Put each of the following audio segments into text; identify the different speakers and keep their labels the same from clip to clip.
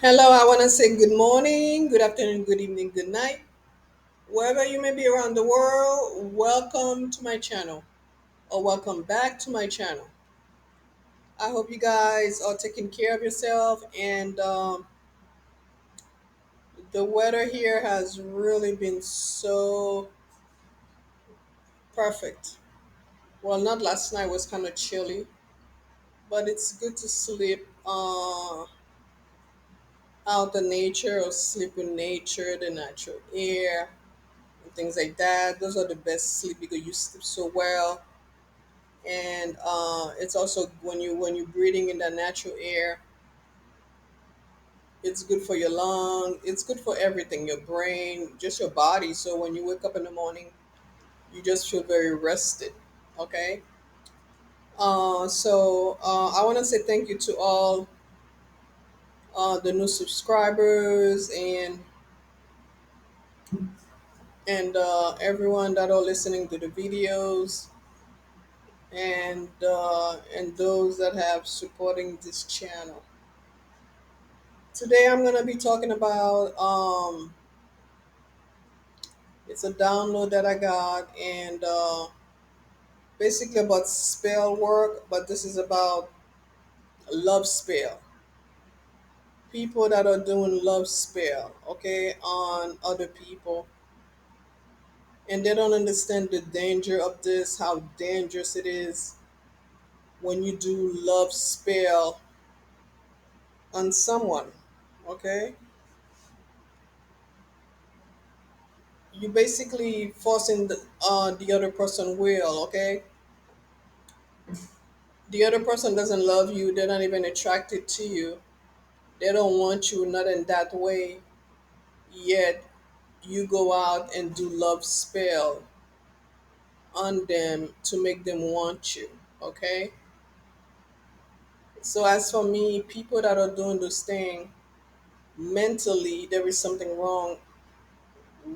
Speaker 1: Hello, I want to say good morning, good afternoon, good evening, good night. Wherever you may be around the world, welcome to my channel or welcome back to my channel. I hope you guys are taking care of yourself and the weather here has really been so perfect. Well, not last night was kind of chilly, but it's good to sleep out in nature or sleep in nature, the natural air, and things like that. Those are the best sleep because you sleep so well and it's also when you're breathing in the natural air, it's good for your lung, it's good for everything, your brain, just your body. So when you wake up in the morning, you just feel very rested. Okay. I want to say thank you to all the new subscribers and everyone that are listening to the videos and those that have supporting this channel. Today I'm gonna be talking about it's a download that I got and basically about spell work, but this is about love spell. People that are doing love spell, okay, on other people, and they don't understand the danger of this, how dangerous it is when you do love spell on someone. Okay, you basically forcing the other person will. Okay, the other person doesn't love you, they're not even attracted to you, they don't want you, not in that way, yet you go out and do love spell on them to make them want you. Okay, so as for me, people that are doing this thing, mentally there is something wrong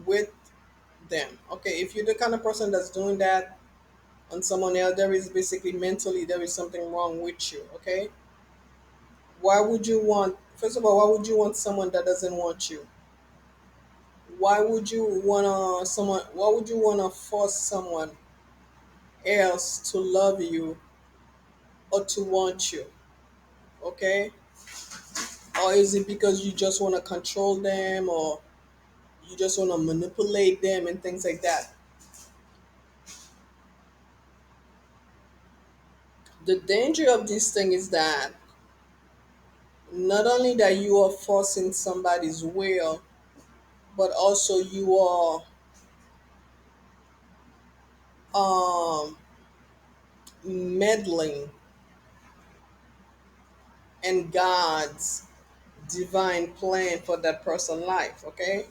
Speaker 1: with them. Okay, if you're the kind of person that's doing that on someone else, there is basically mentally there is something wrong with you. Okay, why would you want, first of all, why would you want someone that doesn't want you? Why would you wanna force someone else to love you or to want you? Okay, or is it because you just want to control them, or you just want to manipulate them and things like that? The danger of this thing is that not only that you are forcing somebody's will, but also you are um meddling in God's divine plan for that person's life. Okay,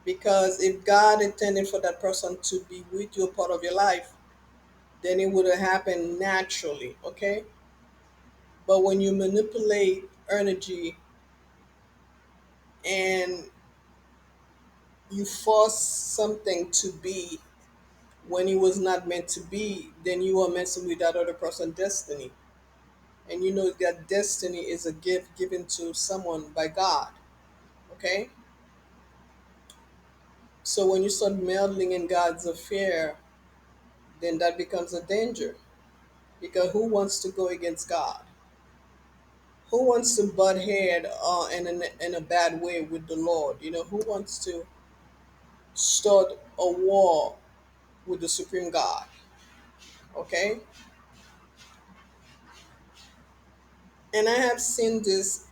Speaker 1: because if God intended for that person to be with you, a part of your life, then it would have happened naturally. Okay, but when you manipulate energy and you force something to be when it was not meant to be, then you are messing with that other person's destiny. And you know that destiny is a gift given to someone by God. Okay, so when you start meddling in God's affair, then that becomes a danger. Because who wants to go against God? Who wants to butt head in a bad way with the Lord? You know, who wants to start a war with the Supreme God? Okay, and I have seen this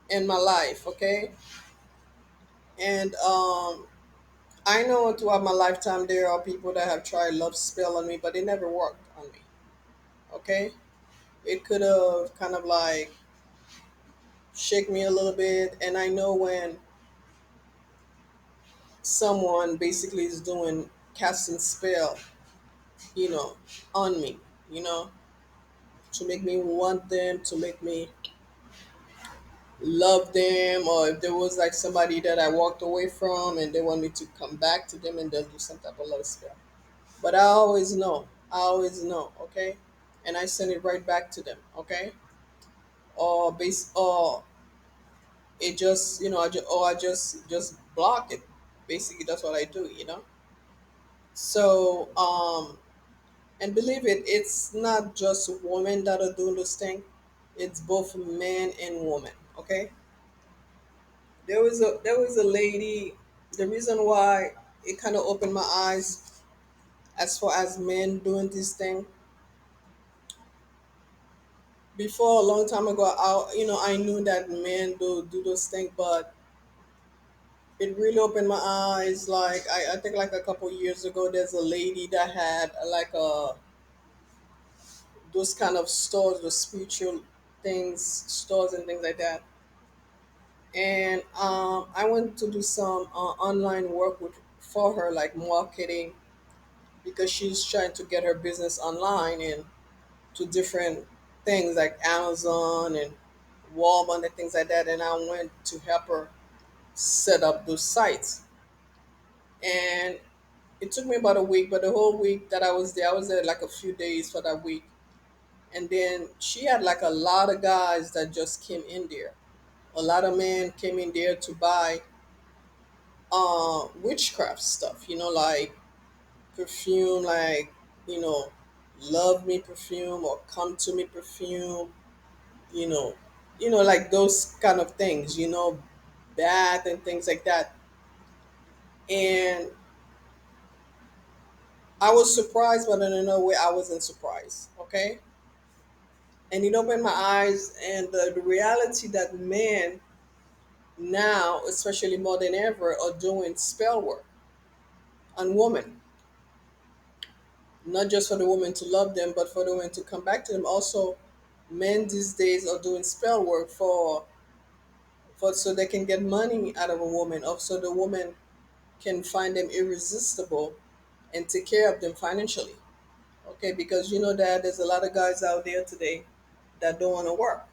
Speaker 1: in my life. Okay, and I know throughout my lifetime there are people that have tried love spell on me, but it never worked on me. Okay, it could have kind of like shake me a little bit, and I know when someone basically is doing casting spell, you know, on me, you know, to make me want them, to make me love them, or if there was like somebody that I walked away from and they want me to come back to them and they'll do some type of love spell. But I always know, okay? And I send it right back to them, okay? Or base or it just, I just block it. Basically, that's what I do. So, and believe it, it's not just women that are doing this thing. It's both men and women. Okay. There was a lady. The reason why it kind of opened my eyes as far as men doing this thing. Before, a long time ago, I knew that men do those things, but it really opened my eyes. Like, I think like a couple years ago, there's a lady that had like those kind of stores, the spiritual things, stores and things like that. And I went to do some online work for her, like marketing, because she's trying to get her business online and to different things like Amazon and Walmart and things like that. And I went to help her set up those sites. And it took me about a week, but the whole week that I was there like a few days for that week. And then she had like a lot of guys that just came in there. A lot of men came in there to buy witchcraft stuff, like perfume, like, you know, love me perfume or come to me perfume, you know, like those kind of things, bath and things like that. And I was surprised, but in another way, I wasn't surprised. Okay. And it opened my eyes, and the reality that men now, especially more than ever, are doing spell work on women, not just for the woman to love them, but for the woman to come back to them. Also, men these days are doing spell work for so they can get money out of a woman, or so the woman can find them irresistible and take care of them financially. Okay, because you know that there's a lot of guys out there today that don't want to work,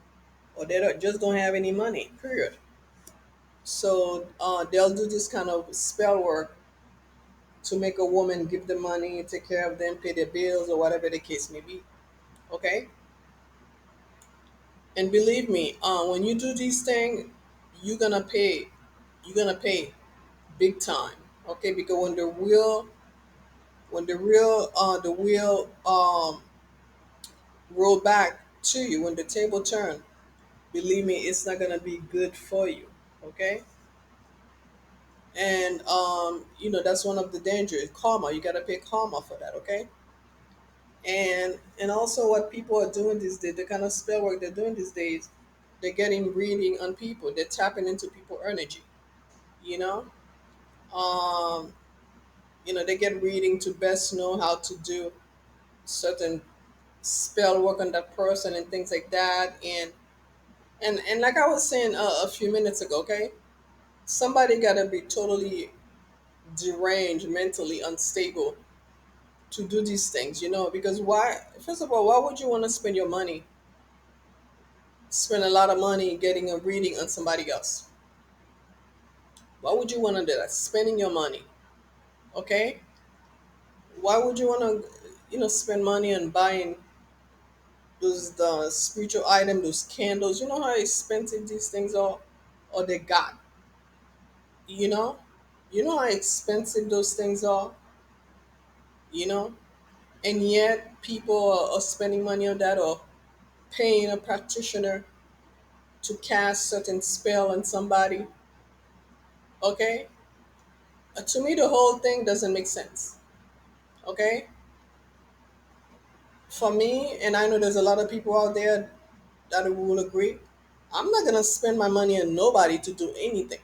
Speaker 1: or just don't have any money. Period. So they'll do this kind of spell work to make a woman give them money, take care of them, pay their bills, or whatever the case may be. Okay, and believe me, when you do these things, you're gonna pay. You're gonna pay big time. Okay, because when the wheel roll back to you, when the table turn, believe me, it's not gonna be good for you. Okay, and that's one of the dangers. Karma, you gotta pay karma for that. Okay, and also what people are doing these days, the kind of spell work they're doing these days, they're getting reading on people. They're tapping into people energy. You know, um, they get reading to best know how to do certain spell work on that person and things like that. And like I was saying a few minutes ago, okay, somebody gotta be totally deranged, mentally unstable to do these things, because why? First of all, why would you want to spend your money, spend a lot of money getting a reading on somebody else? Why would you want to do that? Spending your money, okay? Why would you want to, spend money on buying those the spiritual item, those candles? You know how expensive these things are, or they got. You know, how expensive those things are. You know, and yet people are spending money on that, or paying a practitioner to cast certain spell on somebody. Okay, to me the whole thing doesn't make sense. Okay, for me, and I know there's a lot of people out there that will agree. I'm not gonna spend my money on nobody to do anything.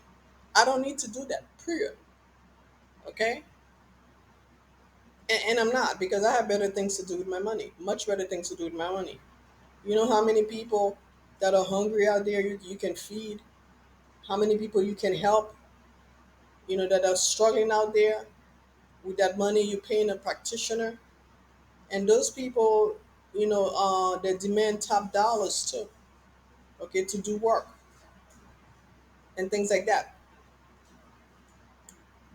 Speaker 1: I don't need to do that. Period. Okay, and I'm not, because I have better things to do with my money. Much better things to do with my money. You know how many people that are hungry out there you can feed? How many people you can help? That are struggling out there with that money you paying a practitioner, and those people, they demand top dollars too. Okay, to do work and things like that.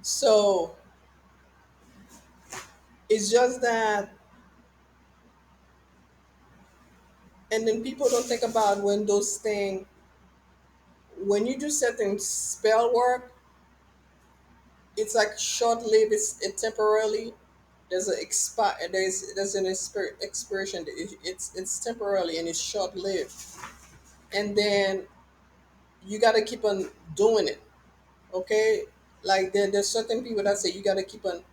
Speaker 1: So it's just that, and then people don't think about when those things, when you do certain spell work, it's like short lived. It temporarily. There's a expire. There's an expiration. It's temporarily and it's short lived. And then you got to keep on doing it. Okay, like there's certain people that say you got to keep on.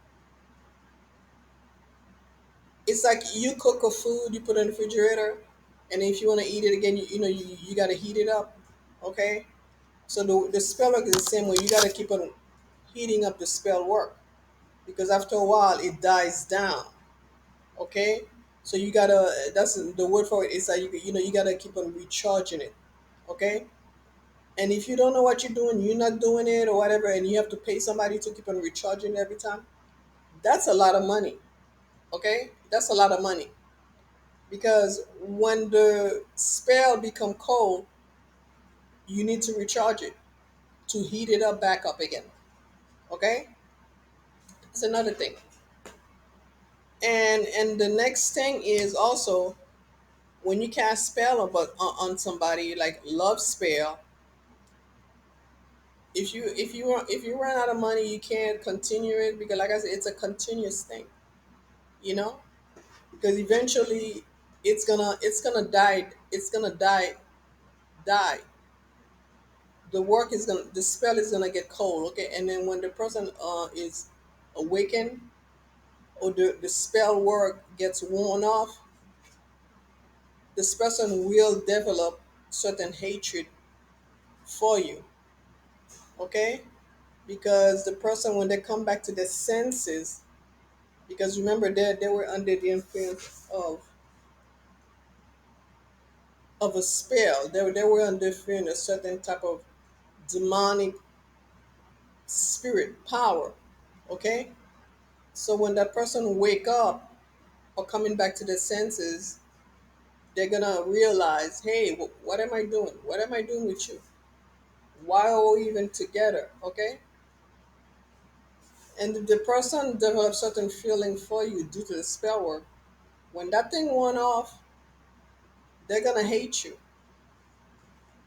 Speaker 1: It's like you cook a food, you put it in the refrigerator, and if you want to eat it again, you got to heat it up. Okay, so the spell work is the same way. You got to keep on heating up the spell work because after a while it dies down. Okay, so you gotta. That's the word for it. Is that you gotta keep on recharging it. Okay, and if you don't know what you're doing, you're not doing it or whatever, and you have to pay somebody to keep on recharging every time. That's a lot of money. Okay, that's a lot of money because when the spell become cold, you need to recharge it to heat it up back up again. Okay, that's another thing. And the next thing is also when you cast spell on somebody like love spell. If you run out of money, you can't continue it because, like I said, it's a continuous thing. You know, because eventually it's gonna die. It's gonna die. The spell is gonna get cold. Okay, and then when the person is awakened or the spell work gets worn off, this person will develop certain hatred for you. Okay, because the person when they come back to their senses, because remember they were under the influence of a spell. They were under the influence of a certain type of demonic spirit power. Okay, so when that person wake up or coming back to their senses, they're gonna realize, hey, what am I doing? What am I doing with you? Why are we even together? Okay, and if the person develops certain feeling for you due to the spell work, when that thing went off, they're gonna hate you.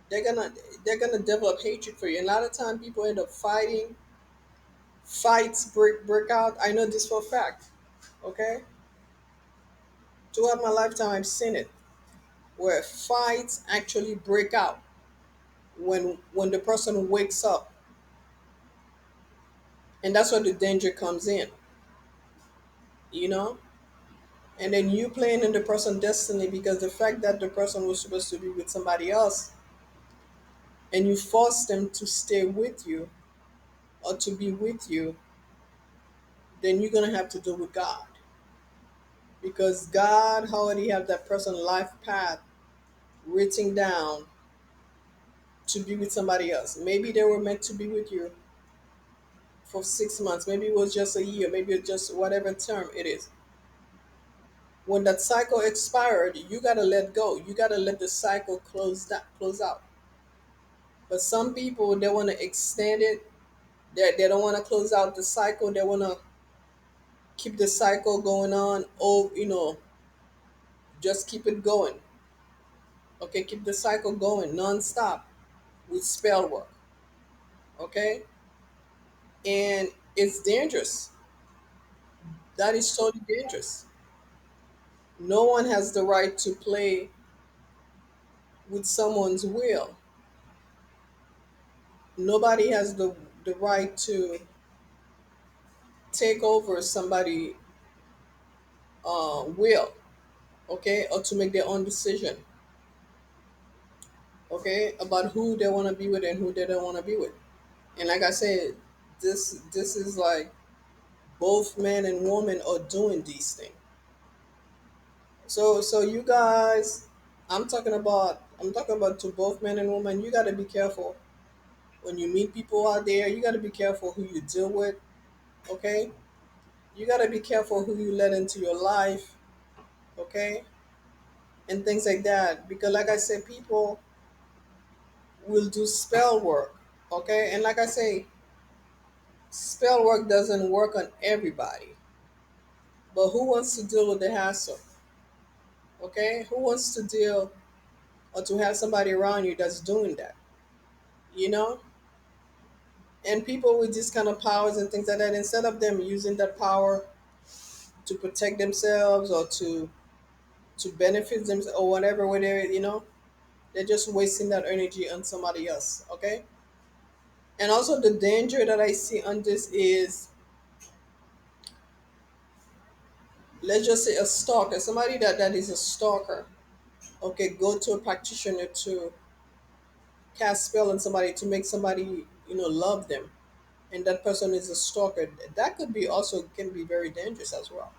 Speaker 1: They're gonna develop hatred for you. And a lot of time people end up fighting. Fights break out. I know this for a fact. Okay, throughout my lifetime, I've seen it where fights actually break out when the person wakes up, and that's where the danger comes in. You know, and then you playing in the person destiny because the fact that the person was supposed to be with somebody else, and you force them to stay with you or to be with you, then you're gonna have to deal with God because God already have that person life path written down to be with somebody else. Maybe they were meant to be with you for 6 months. Maybe it was just a year. Maybe it's just whatever term it is. When that cycle expired, you gotta let go. You gotta let the cycle close out. But some people they want to extend it. They don't want to close out the cycle. They want to keep the cycle going on. Oh, just keep it going. Okay, keep the cycle going non-stop with spell work. Okay, and it's dangerous. That is totally dangerous. No one has the right to play with someone's will. Nobody has the right to take over somebody' will, okay, or to make their own decision, okay, about who they want to be with and who they don't want to be with. And like I said, this is like both man and woman are doing these things. So you guys, I'm talking about to both men and women. You got to be careful when you meet people out there. You got to be careful who you deal with. Okay, you got to be careful who you let into your life. Okay, and things like that because, like I said, people will do spell work. Okay, and like I say, spell work doesn't work on everybody. But who wants to deal with the hassle? Okay, who wants to deal or to have somebody around you that's doing that? you know. And people with these kind of powers and things like that, instead of them using that power to protect themselves or to benefit them or whatever, whether they're just wasting that energy on somebody else. Okay. And also the danger that I see on this is, let's just say a stalker, somebody that is a stalker. Okay, go to a practitioner to cast spell on somebody to make somebody love them, and that person is a stalker. That could be also can be very dangerous as well.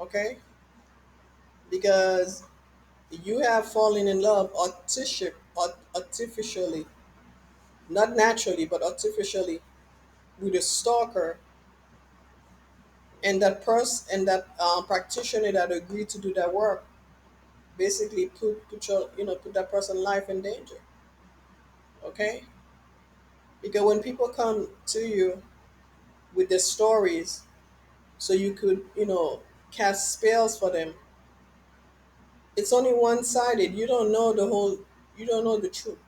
Speaker 1: Okay, because you have fallen in love artificially, not naturally but artificially, with a stalker, and that person and that practitioner that agreed to do that work basically put that person's life in danger. Okay, because when people come to you with their stories, so you could cast spells for them, it's only one-sided. You don't know the truth.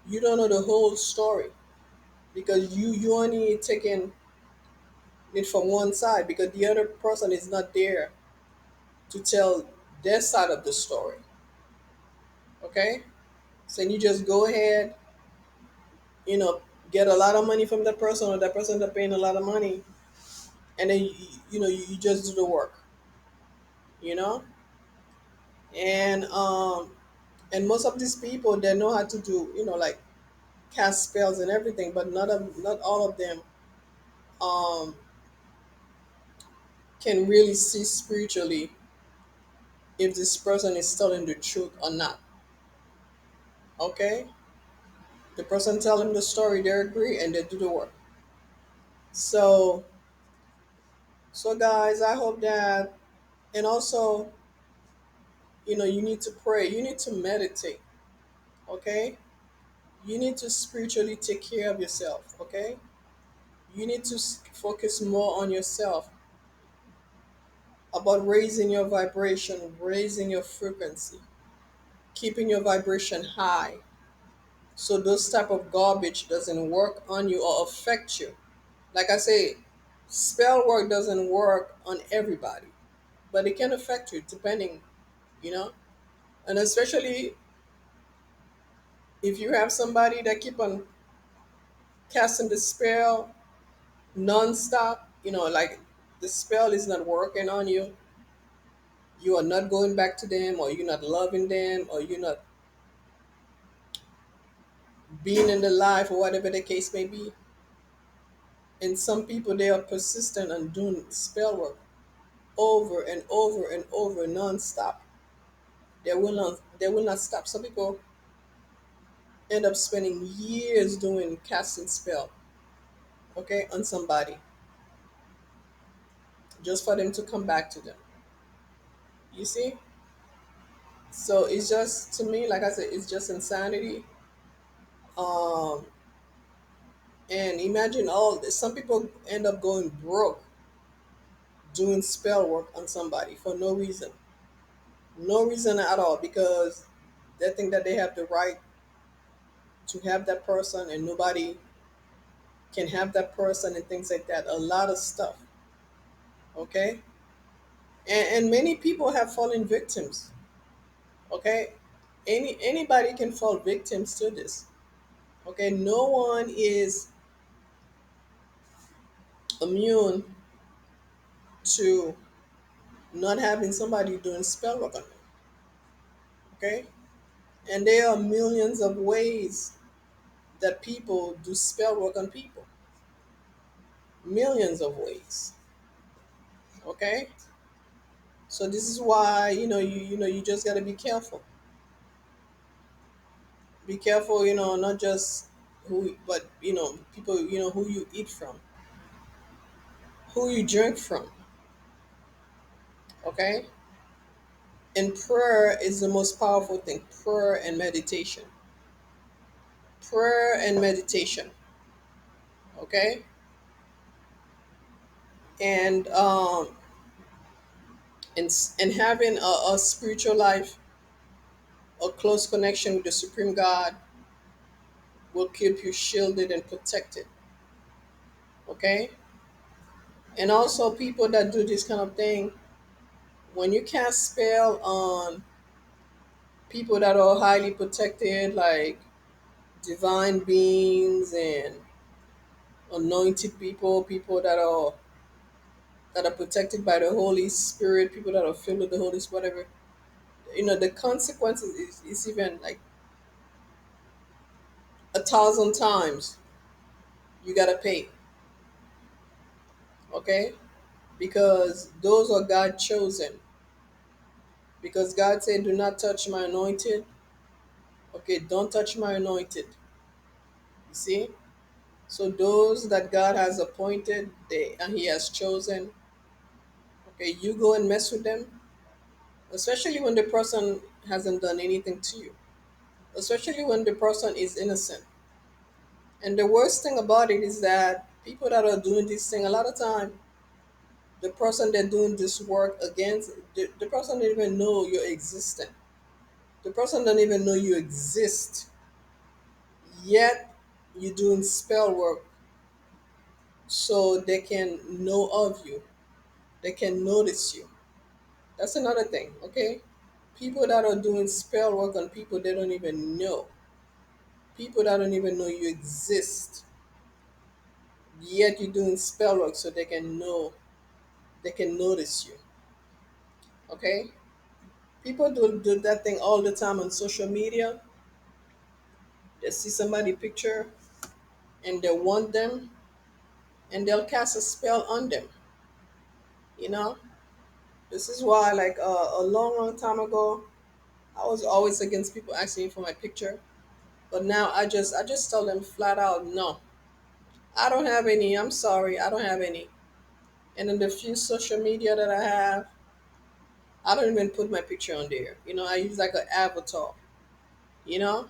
Speaker 1: You don't know the whole story, because you only taking it from one side, because the other person is not there to tell their side of the story. Okay, so you just go ahead, you know get a lot of money from that person, or that person that paying a lot of money, and then you just do the work, you know and most of these people, they know how to do, like, cast spells and everything, but not all of them um can really see spiritually if this person is telling the truth or not. Okay, the person tell them the story, they agree, and they do the work. So guys, I hope that, and also, you need to pray, you need to meditate. Okay, you need to spiritually take care of yourself. Okay, you need to focus more on yourself, about raising your vibration, raising your frequency, keeping your vibration high, so those type of garbage doesn't work on you or affect you. Like I say, spell work doesn't work on everybody, but it can affect you depending, you know. And especially if you have somebody that keep on casting the spell non-stop, like the spell is not working on you, you are not going back to them, or you're not loving them, or you're not being in the life, or whatever the case may be. And some people, they are persistent on doing spell work over and over and over non-stop. They will not stop. Some people end up spending years doing casting spell, okay, on somebody, just for them to come back to them. You see? So it's just, to me, like I said, it's just insanity. Um, and imagine all this. Some people end up going broke doing spell work on somebody for no reason. No reason at all, because they think that they have the right to have that person, and nobody can have that person, and things like that. A lot of stuff. Okay? And many people have fallen victims. Okay? Anybody can fall victims to this. Okay? No one is immune to not having somebody doing spell work on them. Okay? And there are millions of ways that people do spell work on people. Millions of ways. Okay? So this is why, you just gotta be careful. Be careful, not just who, but people, who you eat from, who you drink from. Okay? And prayer is the most powerful thing. Prayer and meditation. Prayer and meditation. Okay? And and having a spiritual life, a close connection with the Supreme God, will keep you shielded and protected. Okay? And also people that do this kind of thing, when you cast spell on people that are highly protected, like divine beings and anointed people, people that are protected by the Holy Spirit, people that are filled with the Holy Spirit, whatever, the consequences is even like 1,000 times you gotta pay. Okay? Because those are God chosen. Because God said, do not touch my anointed. Okay, don't touch my anointed. You see? So those that God has appointed, they and He has chosen, okay, you go and mess with them, especially when the person hasn't done anything to you, especially when the person is innocent. And the worst thing about it is that people that are doing this thing, a lot of time, the person they're doing this work against, the person don't even know you're existent. The person don't even know you exist. Yet you're doing spell work so they can know of you. They can notice you. That's another thing, okay? People that are doing spell work on people they don't even know. People that don't even know you exist. Yet you're doing spell work so they can notice you. Okay? People do that thing all the time on social media. They see somebody picture and they want them and they'll cast a spell on them. You know? This is why like a long time ago I was always against people asking me for my picture. But now I just tell them flat out no. I don't have any. I'm sorry. I don't have any. And in the few social media that I have, I don't even put my picture on there. I use like an avatar, you know?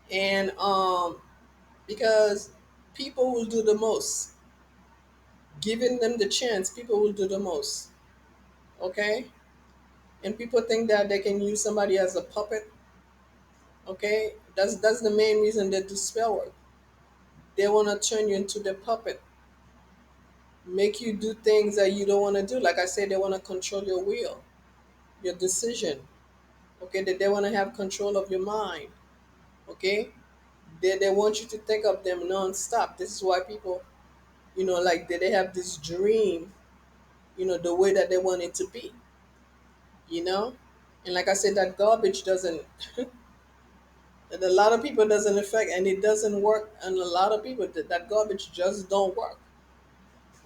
Speaker 1: And because people will do the most. Giving them the chance, people will do the most. Okay? And people think that they can use somebody as a puppet. Okay? That's the main reason they do spell work. They wanna turn you into the puppet. Make you do things that you don't wanna do. Like I said, they wanna control your will, your decision. Okay, that they want to have control of your mind. Okay, they want you to think of them non-stop. This is why people, like they have this dream, the way that they want it to be, you know and like I said, that garbage doesn't that a lot of people doesn't affect, and it doesn't work, and a lot of people that garbage just don't work.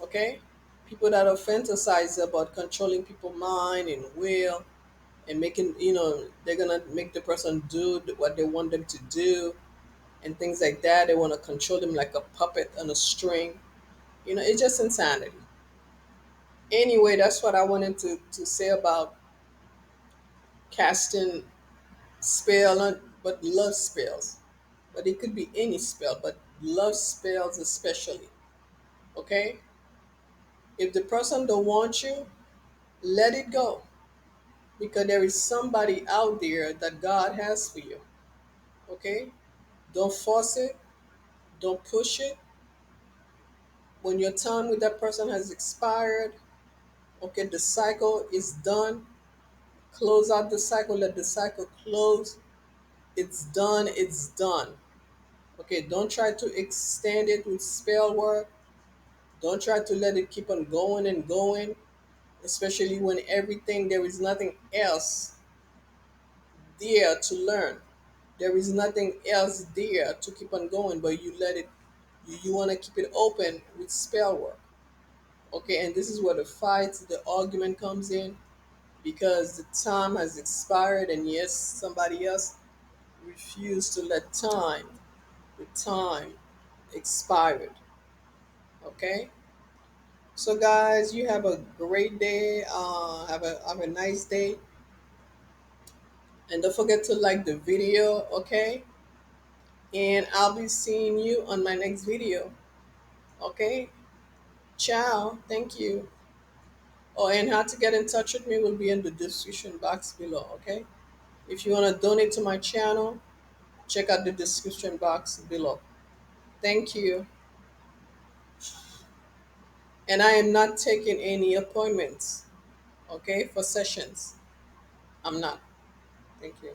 Speaker 1: Okay, people that are fantasize about controlling people's mind and will, and making, they're gonna make the person do what they want them to do, and things like that. They want to control them like a puppet on a string. It's just insanity. Anyway, that's what I wanted to say about casting spell, but love spells. But it could be any spell, but love spells especially. Okay? If the person don't want you, let it go. Because there is somebody out there that God has for you. Okay? Don't force it. Don't push it. When your time with that person has expired, okay, the cycle is done. Close out the cycle, let the cycle close. It's done, it's done. Okay, don't try to extend it with spell work. Don't try to let it keep on going and going, especially when everything, there is nothing else there to learn. There is nothing else there to keep on going, but you let it, you want to keep it open with spell work. Okay, and this is where the fight, the argument comes in, because the time has expired, and yes, somebody else refused to let the time expired. Okay, so guys, you have a great day. Have a nice day, and don't forget to like the video. Okay, and I'll be seeing you on my next video. Okay, ciao. Thank you. Oh, and how to get in touch with me will be in the description box below. Okay, if you want to donate to my channel, check out the description box below. Thank you. And I am not taking any appointments, okay, for sessions. I'm not. Thank you.